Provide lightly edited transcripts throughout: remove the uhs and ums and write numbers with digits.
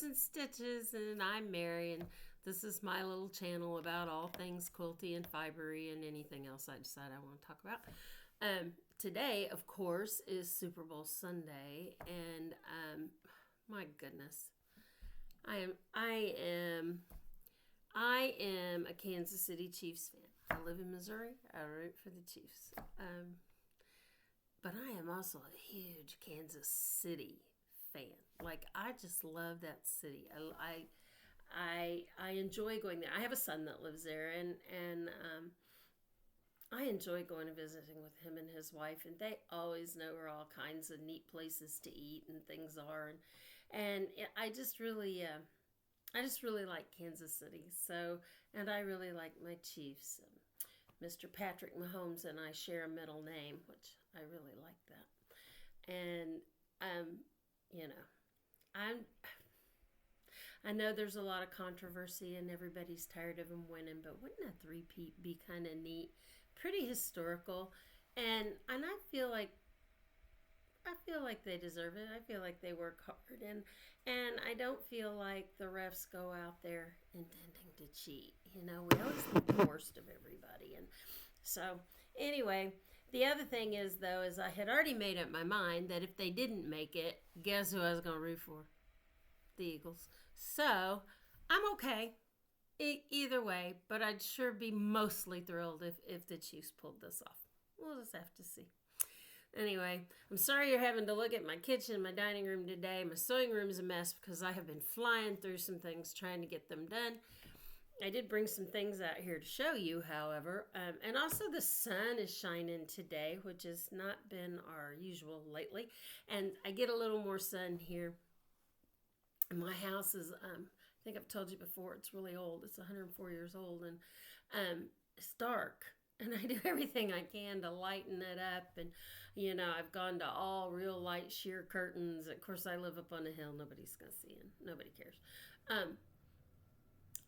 and Stitches, and I'm Mary, and this is my little channel about all things quilty and fibery and anything else I decide I want to talk about. Today, of course, is Super Bowl Sunday, and my goodness, I am a Kansas City Chiefs fan. I live in Missouri. I root for the Chiefs. But I am also a huge Kansas City fan. Like, I just love that city. I enjoy going there. I have a son that lives there, and I enjoy going and visiting with him and his wife, and they always know where all kinds of neat places to eat and things are, and I just really like Kansas City. So, and I really like my Chiefs. Mr. Patrick Mahomes and I share a middle name, which I really like that. And I know there's a lot of controversy and everybody's tired of him winning, but wouldn't a three-peat be kind of neat? Pretty historical, and I feel like they deserve it. I feel like they work hard, and I don't feel like the refs go out there intending to cheat. We always think the worst of everybody, and so anyway, the other thing is I had already made up my mind that if they didn't make it, guess who I was going to root for? The Eagles. So I'm okay either way, but I'd sure be mostly thrilled if the Chiefs pulled this off. We'll just have to see. Anyway, I'm sorry you're having to look at my kitchen, my dining room today. My sewing room's a mess because I have been flying through some things trying to get them done. I did bring some things out here to show you, however. And also the sun is shining today, which has not been our usual lately. And I get a little more sun here. And my house is, I think I've told you before, it's really old. It's 104 years old, and it's dark. And I do everything I can to lighten it up. And, I've gone to all real light sheer curtains. Of course, I live up on a hill. Nobody's going to see it. Nobody cares.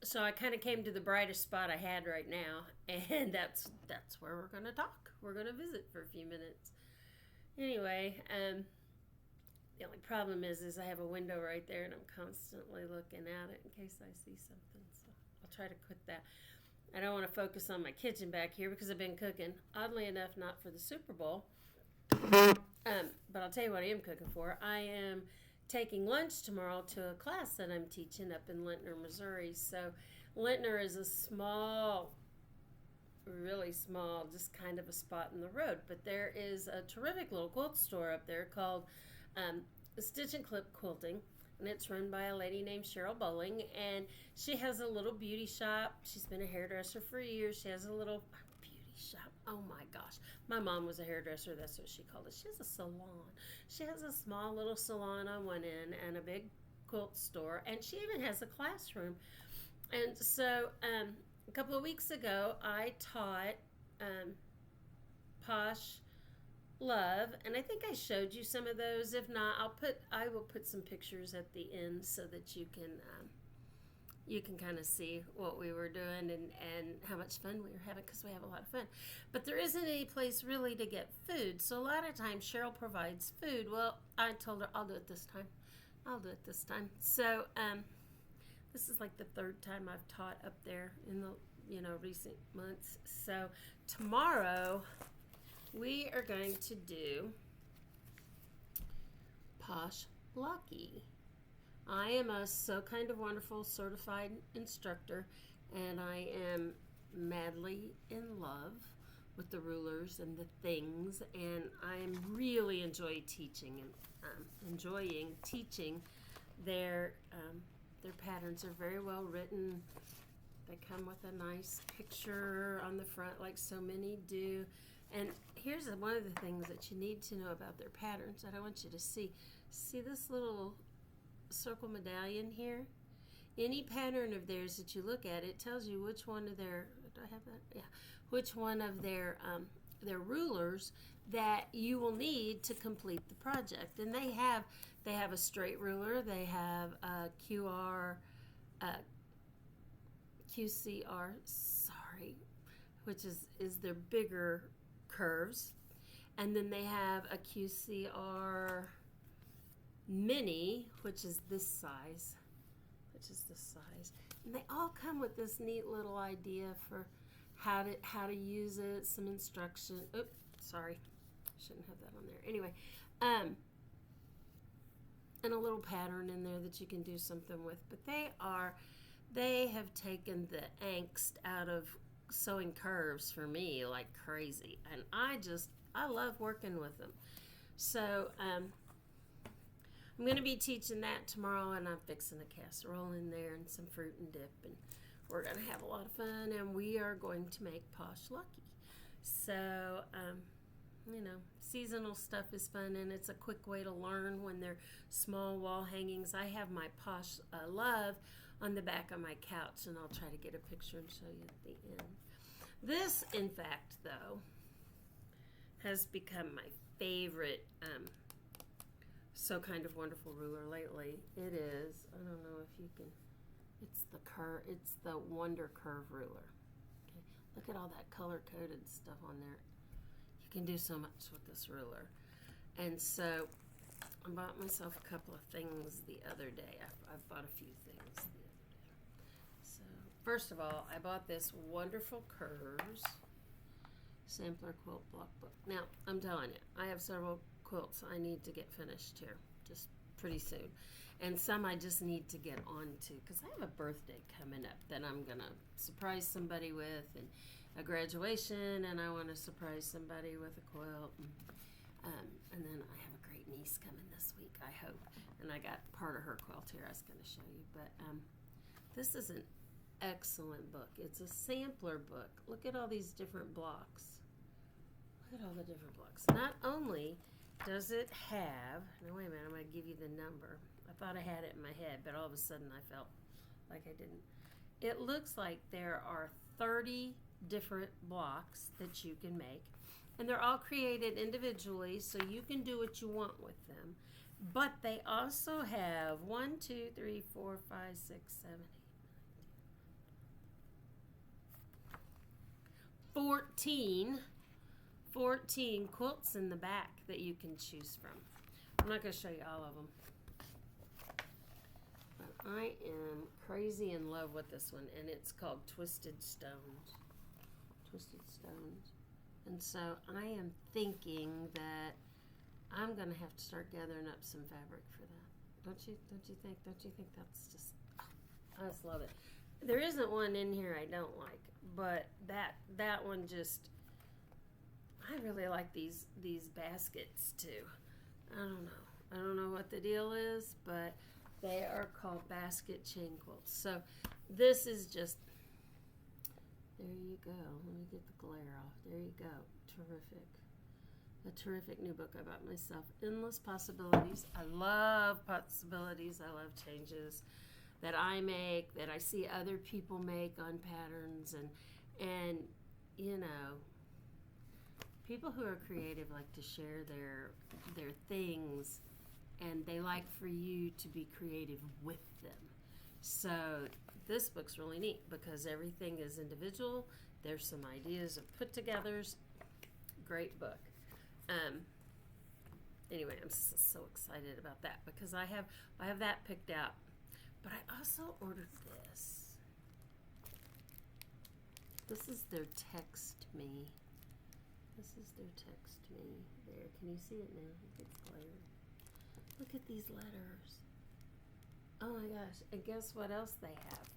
So I kind of came to the brightest spot I had right now. And that's where we're going to talk. We're going to visit for a few minutes. Anyway, the only problem is I have a window right there, and I'm constantly looking at it in case I see something. So I'll try to quit that. I don't want to focus on my kitchen back here because I've been cooking. Oddly enough, not for the Super Bowl. But I'll tell you what I am cooking for. I am taking lunch tomorrow to a class that I'm teaching up in Lintner, Missouri. So Lintner is a small, really small, just kind of a spot in the road. But there is a terrific little quilt store up there called Stitch and Clip Quilting. And it's run by a lady named Cheryl Bowling, and she has a little beauty shop. She's been a hairdresser for years. She has a little beauty shop. Oh my gosh. My mom was a hairdresser. That's what she called it. She has a salon. She has a small little salon on one end and a big quilt store, and she even has a classroom. And so a couple of weeks ago, I taught Posh Love, and I think I showed you some of those. If not, I will put some pictures at the end so that you can kind of see what we were doing and how much fun we were having, because we have a lot of fun. But there isn't any place really to get food, so a lot of times Cheryl provides food. Well, I told her I'll do it this time. So this is like the third time I've taught up there in the recent months. So tomorrow we are going to do Posh Lucky. I am a So Kind of Wonderful certified instructor, and I am madly in love with the rulers and the things, and I really enjoying teaching. Their patterns are very well written. They come with a nice picture on the front, like so many do. And here's one of the things that you need to know about their patterns that I want you to see. See this little circle medallion here? Any pattern of theirs that you look at, it tells you which one of their, do I have that? Yeah. Which one of their rulers that you will need to complete the project. And they have a straight ruler, they have a QCR, which is their bigger curves, and then they have a QCR mini, which is this size, which is the size. And they all come with this neat little idea for how to use it, some instruction. Oops, sorry. Shouldn't have that on there. Anyway, and a little pattern in there that you can do something with. But they have taken the angst out of sewing curves for me like crazy. And I love working with them. So I'm going to be teaching that tomorrow, and I'm fixing a casserole in there and some fruit and dip, and we're going to have a lot of fun, and we are going to make Posh Lucky. So, seasonal stuff is fun, and it's a quick way to learn when they're small wall hangings. I have my Posh Love on the back of my couch, and I'll try to get a picture and show you at the end. This, in fact, though, has become my favorite So Kind of Wonderful ruler lately. It is, I don't know if you can, it's the Wonder Curve ruler. Okay, look at all that color-coded stuff on there. You can do so much with this ruler. And so I bought myself a couple of things the other day. I've bought a few things the other day. So first of all, I bought this Wonderful Curves sampler quilt block book. Now, I'm telling you, I have several quilts I need to get finished here just pretty soon, and some I just need to get onto because I have a birthday coming up that I'm gonna surprise somebody with, and a graduation, and I want to surprise somebody with a quilt, and then I have a great niece coming this week, I hope, and I got part of her quilt here I was going to show you. But this is an excellent book. It's a sampler book. Look at all these different blocks. Look at all the different blocks. Not only does it have, no, wait a minute, I'm going to give you the number. I thought I had it in my head, but all of a sudden I felt like I didn't. It looks like there are 30 different blocks that you can make, and they're all created individually, so you can do what you want with them. But they also have 1, 2, 3, 4, 5, 6, 7, 8, 9, 10, 14 quilts in the back that you can choose from. I'm not going to show you all of them, but I am crazy in love with this one, and it's called Twisted Stones. Twisted Stones. And so I am thinking that I'm going to have to start gathering up some fabric for that. Don't you think? Don't you think that's just, I just love it. There isn't one in here I don't like, but that one just, I really like these baskets too. I don't know what the deal is, but they are called basket chain quilts. So this is just, there you go. Let me get the glare off. There you go. Terrific. A terrific new book I bought myself. Endless Possibilities. I love possibilities. I love changes that I make, that I see other people make on patterns, and you know, people who are creative like to share their things, and they like for you to be creative with them. So this book's really neat because everything is individual. There's some ideas of put-togethers. Great book. Anyway, I'm so excited about that because I have that picked out. But I also ordered this. This is their Text Me. This is their Text Me. There, can you see it now? It's glare. Look at these letters. Oh my gosh, and guess what else they have?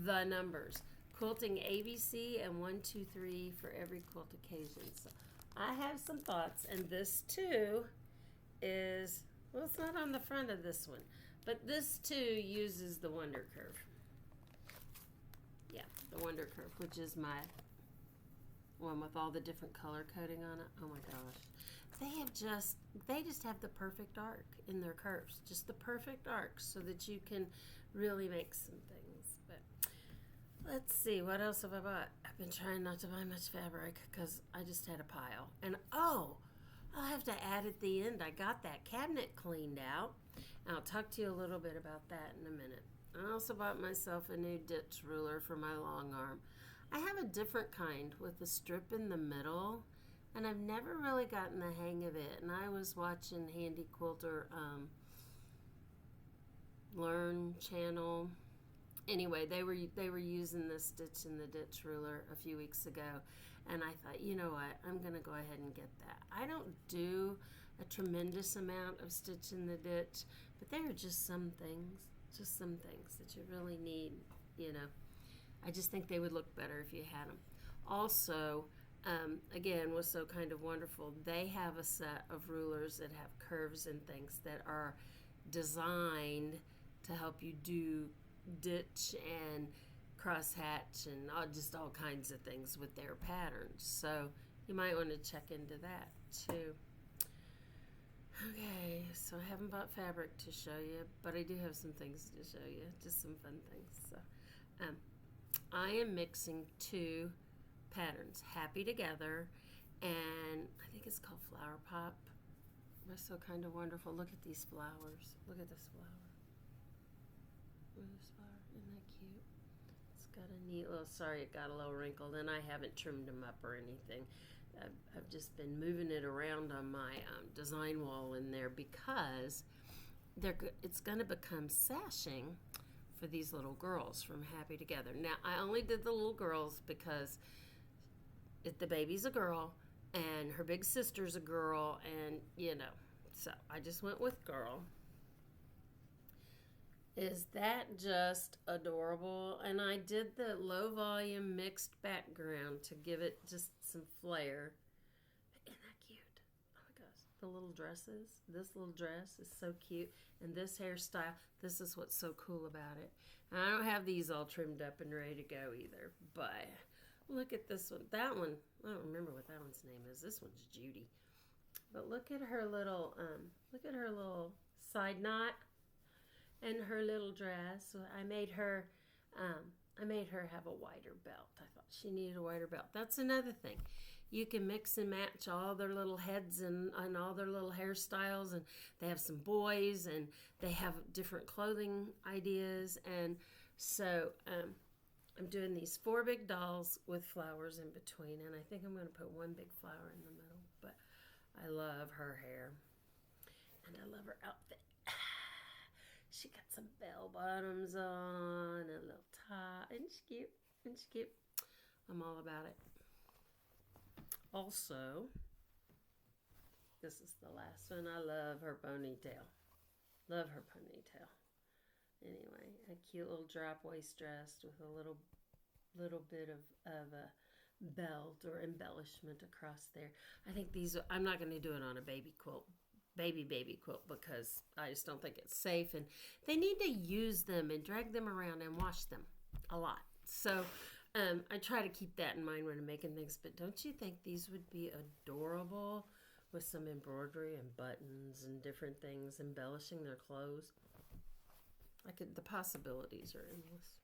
The numbers. Quilting ABC and 1, 2, 3 for every quilt occasion. So I have some thoughts, and this too is, well, it's not on the front of this one, but this too uses the Wonder Curve. Yeah, the Wonder Curve, which is my one with all the different color coding on it. Oh my gosh. They just have the perfect arc in their curves. Just the perfect arc so that you can really make some things. But let's see, what else have I bought? I've been trying not to buy much fabric because I just had a pile. And oh, I'll have to add at the end, I got that cabinet cleaned out. And I'll talk to you a little bit about that in a minute. I also bought myself a new ditch ruler for my long arm. I have a different kind with a strip in the middle, and I've never really gotten the hang of it. And I was watching Handy Quilter Learn channel. Anyway, they were using this Stitch in the Ditch ruler a few weeks ago, and I thought, you know what, I'm gonna go ahead and get that. I don't do a tremendous amount of Stitch in the Ditch, but there are just some things that you really need. You know, I just think they would look better if you had them. Also, again, was so kind of wonderful. They have a set of rulers that have curves and things that are designed to help you do ditch and crosshatch and just all kinds of things with their patterns. So you might want to check into that too. Okay, so I haven't bought fabric to show you, but I do have some things to show you, just some fun things. So I am mixing two patterns, Happy Together, and I think it's called Flower Pop. They're so kind of wonderful. Look at these flowers. Look at this flower. Look at this flower. Isn't that cute? It's got a neat little, sorry it got a little wrinkled, and I haven't trimmed them up or anything. I've just been moving it around on my design wall in there because it's going to become sashing for these little girls from Happy Together. Now, I only did the little girls because the baby's a girl and her big sister's a girl, and you know, so I just went with girl. Is that just adorable? And I did the low volume mixed background to give it just some flair. Isn't that cute? Oh my gosh. The little dresses. This little dress is so cute. And this hairstyle, this is what's so cool about it. And I don't have these all trimmed up and ready to go either. But look at this one. That one, I don't remember what that one's name is. This one's Judy. But look at her little side knot. And her little dress. So I made her have a wider belt. I thought she needed a wider belt. That's another thing. You can mix and match all their little heads and all their little hairstyles. And they have some boys and they have different clothing ideas. And so I'm doing these 4 big dolls with flowers in between. And I think I'm going to put one big flower in the middle. But I love her hair. And I love her outfit. She got some bell bottoms on, a little top, and she's cute, I'm all about it. Also, this is the last one. I love her ponytail. Anyway, a cute little drop waist dress with a little bit of a belt or embellishment across there. I think I'm not going to do it on a baby quilt because I just don't think it's safe, and they need to use them and drag them around and wash them a lot. So I try to keep that in mind when I'm making things, but don't you think these would be adorable with some embroidery and buttons and different things embellishing their clothes? The possibilities are endless.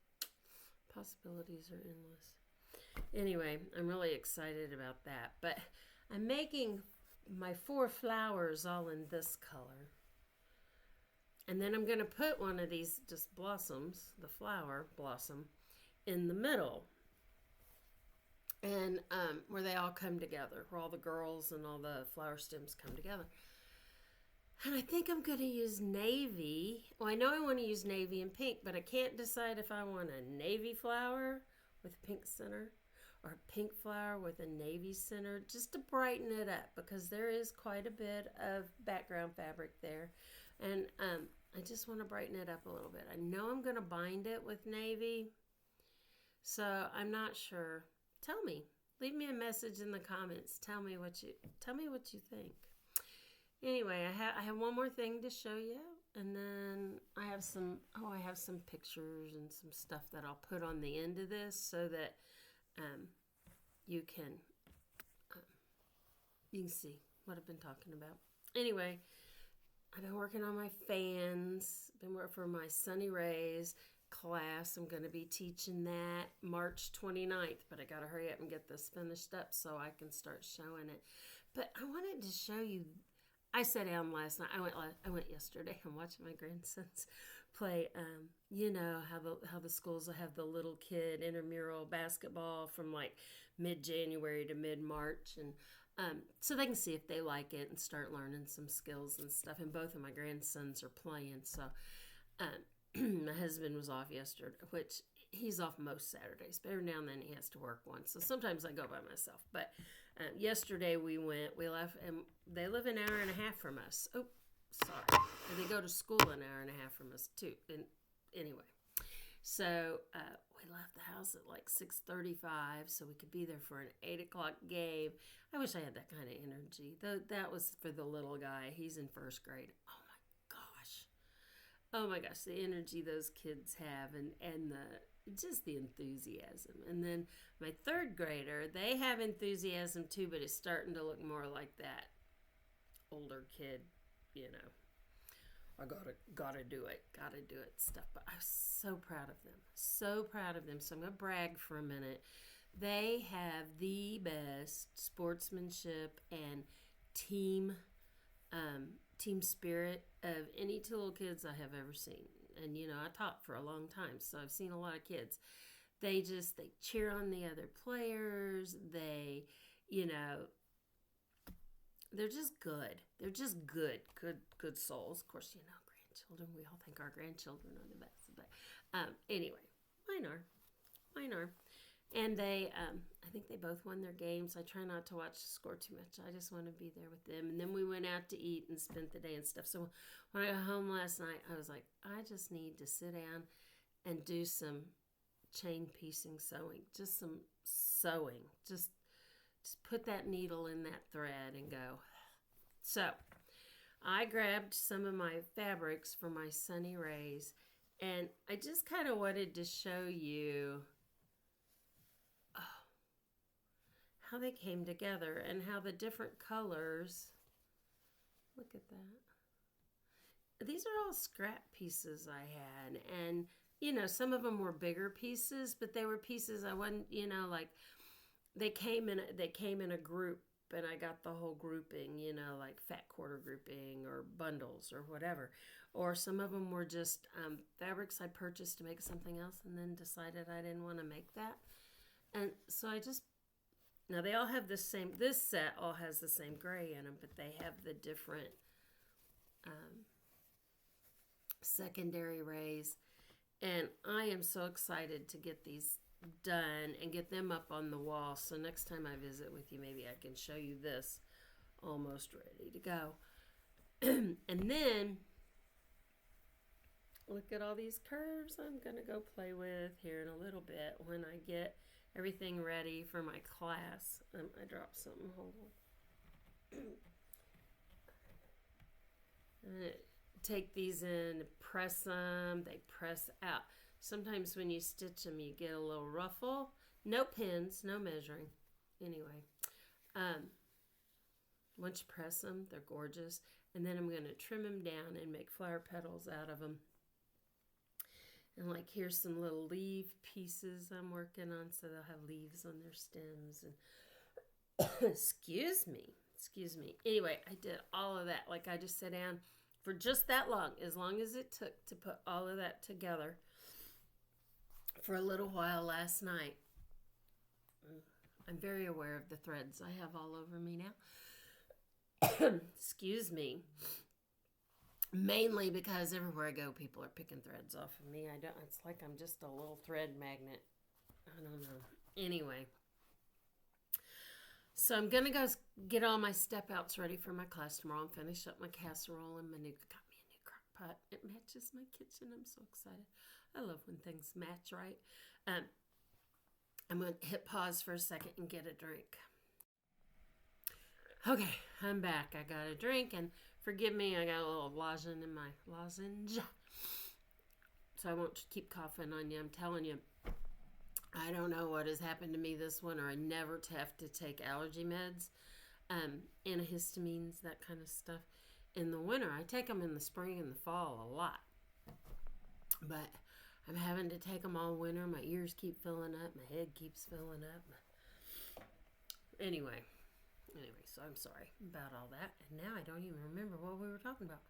Anyway, I'm really excited about that, but I'm making my 4 flowers all in this color. And then I'm going to put one of these just blossoms, the flower blossom, in the middle. And where they all come together, where all the girls and all the flower stems come together. And I think I'm going to use navy. Well, I know I want to use navy and pink, but I can't decide if I want a navy flower with a pink center or a pink flower with a navy center, just to brighten it up, because there is quite a bit of background fabric there. And I just want to brighten it up a little bit. I know I'm going to bind it with navy, so I'm not sure. Tell me. Leave me a message in the comments. Tell me what you think. Anyway, I have one more thing to show you, and then I have some pictures and some stuff that I'll put on the end of this so that you can see what I've been talking about. Anyway, I've been working on my fans. Been working for my Sunny Rays class. I'm going to be teaching that March 29th, but I got to hurry up and get this finished up so I can start showing it. But I wanted to show you. I sat down last night. I went yesterday and watched my grandsons play. You know how the schools will have the little kid intramural basketball from like mid-January to mid-March, and so they can see if they like it and start learning some skills and stuff. And both of my grandsons are playing, so My husband was off yesterday, which he's off most Saturdays, but every now and then he has to work one. So sometimes I go by myself. But yesterday we left, and they live an hour and a half from us. Oh, sorry. And they go to school an hour and a half from us, too. And anyway, so we left the house at like 6:35 so we could be there for an 8 o'clock game. I wish I had that kind of energy. That was for the little guy. He's in first grade. Oh my gosh, the energy those kids have and the enthusiasm. And then my third grader, they have enthusiasm too, but it's starting to look more like that older kid, I gotta do it stuff. But I'm so proud of them. So proud of them. So I'm gonna brag for a minute. They have the best sportsmanship and team spirit of any two little kids I have ever seen. And I taught for a long time, so I've seen a lot of kids. They cheer on the other players. They're just good. They're just good souls. Of course, grandchildren. We all think our grandchildren are the best. But anyway, mine are. And they, I think they both won their games. I try not to watch the score too much. I just want to be there with them. And then we went out to eat and spent the day and stuff. So when I got home last night, I was like, I just need to sit down and do some chain piecing sewing. Just some sewing. Just put that needle in that thread and go. So I grabbed some of my fabrics for my Sunny Rays. And I just kind of wanted to show you how they came together and how the different colors, look at that. These are all scrap pieces I had. And, some of them were bigger pieces, but they were pieces I wasn't, like they came in a group, and I got the whole grouping, like fat quarter grouping or bundles or whatever. Or some of them were just fabrics I purchased to make something else and then decided I didn't want to make that. And so now they all have the same, this set all has the same gray in them, but they have the different secondary rays. And I am so excited to get these done and get them up on the wall. So next time I visit with you, maybe I can show you this almost ready to go. And then look at all these curves I'm going to go play with here in a little bit when I get everything ready for my class. I dropped something. Hold on. I'm going to take these in, press them. They press out. Sometimes when you stitch them, you get a little ruffle. No pins, no measuring. Anyway, once you press them, they're gorgeous. And then I'm going to trim them down and make flower petals out of them. And like here's some little leaf pieces I'm working on, so they'll have leaves on their stems. And excuse me. Anyway, I did all of that. Like I just sat down for just that long as it took to put all of that together for a little while last night. I'm very aware of the threads I have all over me now. Excuse me. Mainly because everywhere I go, people are picking threads off of me. It's like I'm just a little thread magnet. I don't know. Anyway. So I'm going to go get all my step outs ready for my class tomorrow and finish up my casserole and got me a new crock pot. It matches my kitchen. I'm so excited. I love when things match right. I'm going to hit pause for a second and get a drink. Okay, I'm back. I got a drink, and forgive me, I got a little lozenge in my lozenge. So I won't keep coughing on you. I'm telling you, I don't know what has happened to me this winter. I never have to take allergy meds, antihistamines, that kind of stuff in the winter. I take them in the spring and the fall a lot. But I'm having to take them all winter. My ears keep filling up. My head keeps filling up. Anyway, so I'm sorry about all that. And now I don't even remember what we were talking about.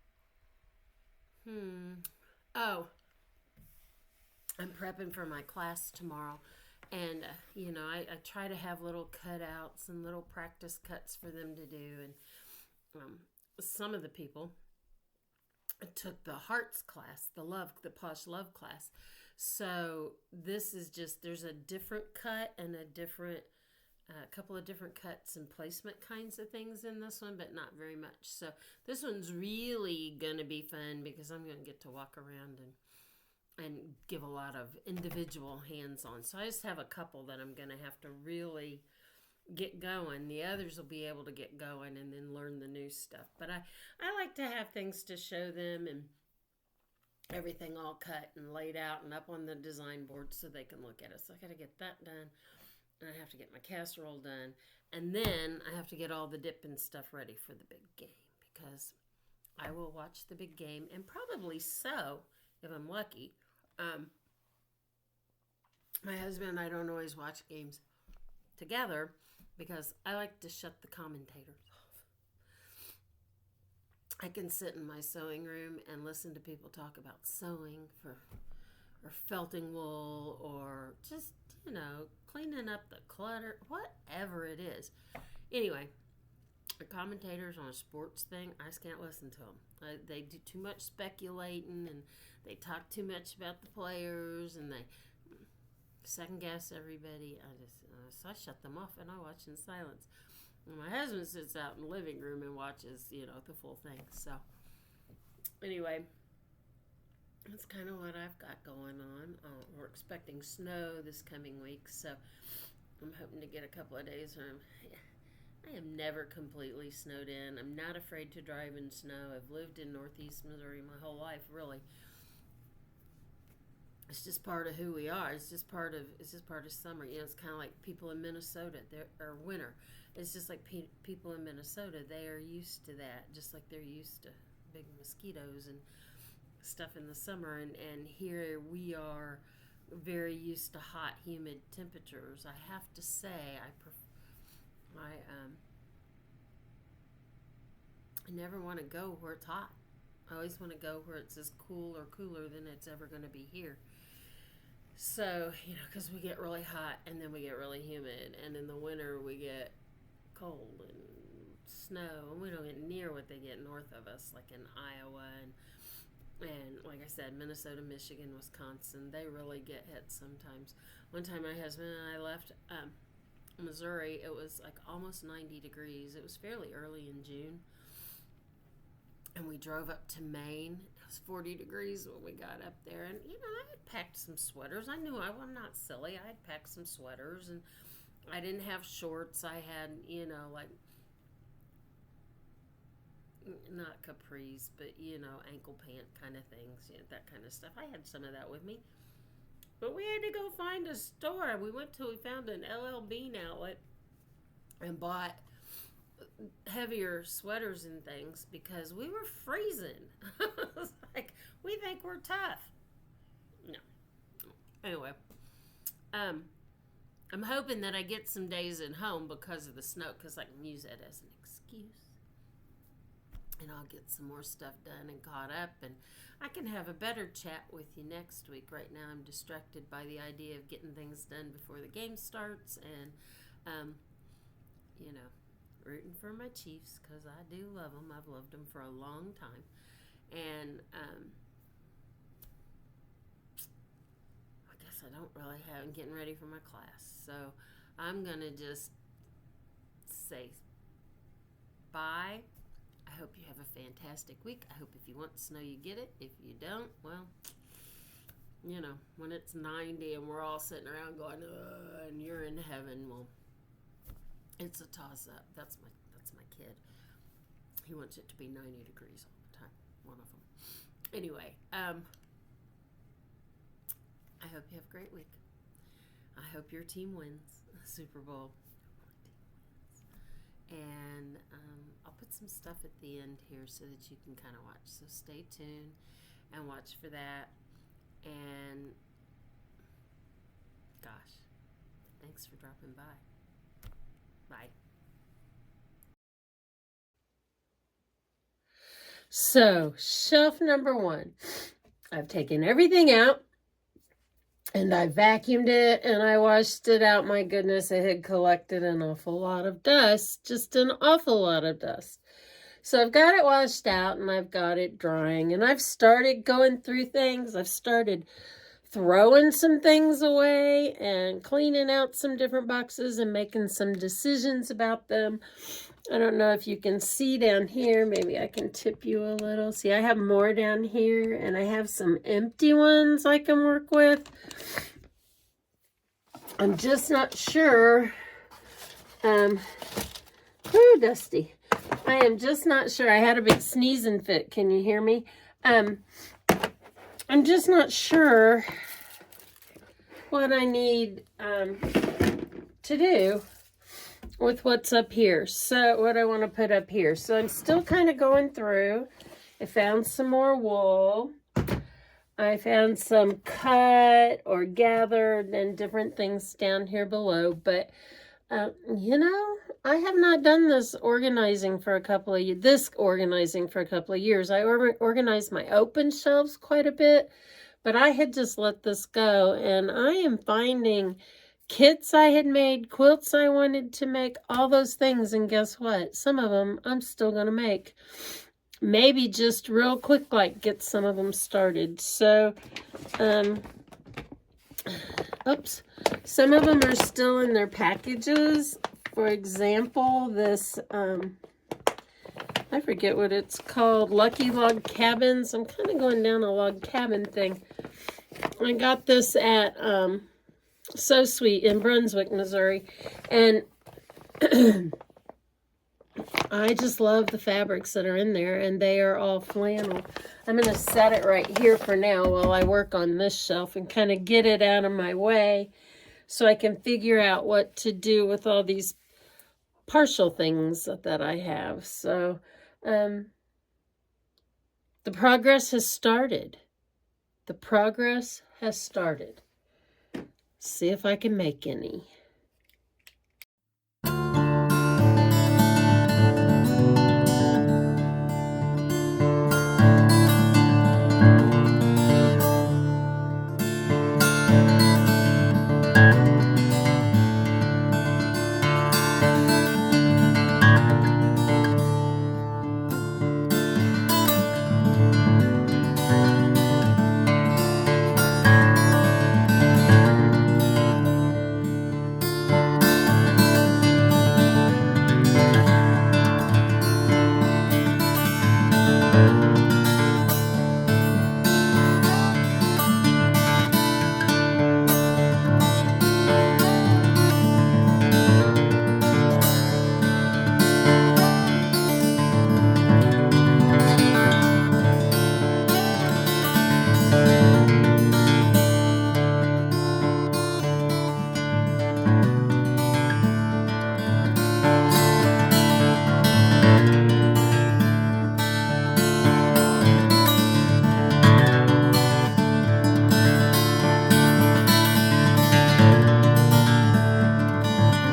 Oh, I'm prepping for my class tomorrow. And, I try to have little cutouts and little practice cuts for them to do. And some of the people took the hearts class, the posh love class. So this is just, there's a different cut and a couple of different cuts and placement kinds of things in this one, but not very much. So this one's really gonna be fun because I'm gonna get to walk around and give a lot of individual hands-on. So I just have a couple that I'm gonna have to really get going. The others will be able to get going and then learn the new stuff. But I like to have things to show them and everything all cut and laid out and up on the design board so they can look at it. So I got to get that done. And I have to get my casserole done. And then I have to get all the dip and stuff ready for the big game because I will watch the big game, and probably so, if I'm lucky. My husband and I don't always watch games together because I like to shut the commentators off. I can sit in my sewing room and listen to people talk about sewing or felting wool or just, cleaning up the clutter, whatever it is. Anyway, the commentators on a sports thing, I just can't listen to them. They do too much speculating and they talk too much about the players and they second guess everybody. So I shut them off and I watch in silence. And my husband sits out in the living room and watches, the full thing. So anyway, that's kind of what I've got going on. We're expecting snow this coming week, so I'm hoping to get a couple of days where I am never completely snowed in. I'm not afraid to drive in snow. I've lived in Northeast Missouri my whole life, really. It's just part of who we are. It's just part of summer. It's kind of like people in Minnesota, or winter. It's just like people in Minnesota. They are used to that, just like they're used to big mosquitoes and stuff in the summer. And here we are very used to hot, humid temperatures. I have to say, I never want to go where it's hot. I always want to go where it's as cool or cooler than it's ever going to be here. So, because we get really hot and then we get really humid, and in the winter we get cold and snow, and we don't get near what they get north of us, like in Iowa and like I said, Minnesota, Michigan, Wisconsin. They really get hit sometimes. One time my husband and I left Missouri, it was like almost 90 degrees. It was fairly early in June. And we drove up to Maine. It was 40 degrees when we got up there. And, I had packed some sweaters. I knew I'm not silly. I had packed some sweaters. And I didn't have shorts. I had, like, not capris, but, ankle pant kind of things. That kind of stuff. I had some of that with me. But we had to go find a store. We found an LL Bean outlet and bought heavier sweaters and things because we were freezing. It's like, we think we're tough. No. Anyway, I'm hoping that I get some days at home because of the snow, because I can use that as an excuse. And I'll get some more stuff done and caught up, and I can have a better chat with you next week. Right now I'm distracted by the idea of getting things done before the game starts, and rooting for my Chiefs because I do love them. I've loved them for a long time. And I guess I don't really have getting ready for my class. So I'm going to just say bye. I hope you have a fantastic week. I hope if you want snow, you get it. If you don't, well, when it's 90 and we're all sitting around going, and you're in heaven, well, it's a toss-up. That's my kid. He wants it to be 90 degrees all the time. One of them. Anyway, I hope you have a great week. I hope your team wins the Super Bowl. And I'll put some stuff at the end here so that you can kind of watch. So stay tuned and watch for that. And gosh, thanks for dropping by. Bye. So, shelf number 1. I've taken everything out and I vacuumed it and I washed it out. My goodness, it had collected an awful lot of dust, just an awful lot of dust. So I've got it washed out and I've got it drying, and I've started going through things. I've started throwing some things away and cleaning out some different boxes and making some decisions about them. I don't know if you can see down here. Maybe I can tip you a little. See, I have more down here, and I have some empty ones I can work with. I'm just not sure. Dusty. I am just not sure. I had a big sneezing fit. Can you hear me? I'm just not sure what I need to do with what's up here. So what I want to put up here. So I'm still kind of going through. I found some more wool. I found some cut or gathered and different things down here below. But, you know, I have not done this organizing for a couple of years. I organized my open shelves quite a bit, but I had just let this go, and I am finding kits I had made, quilts I wanted to make, all those things, and guess what? Some of them I'm still going to make. Maybe just real quick, like get some of them started. So, oops. Some of them are still in their packages. For example, this, I forget what it's called, Lucky Log Cabins. I'm kind of going down a log cabin thing. I got this at So Sweet in Brunswick, Missouri. And I just love the fabrics that are in there, and they are all flannel. I'm going to set it right here for now while I work on this shelf and kind of get it out of my way so I can figure out what to do with all these partial things that I have. So the progress has started. The progress has started. See if I can make any.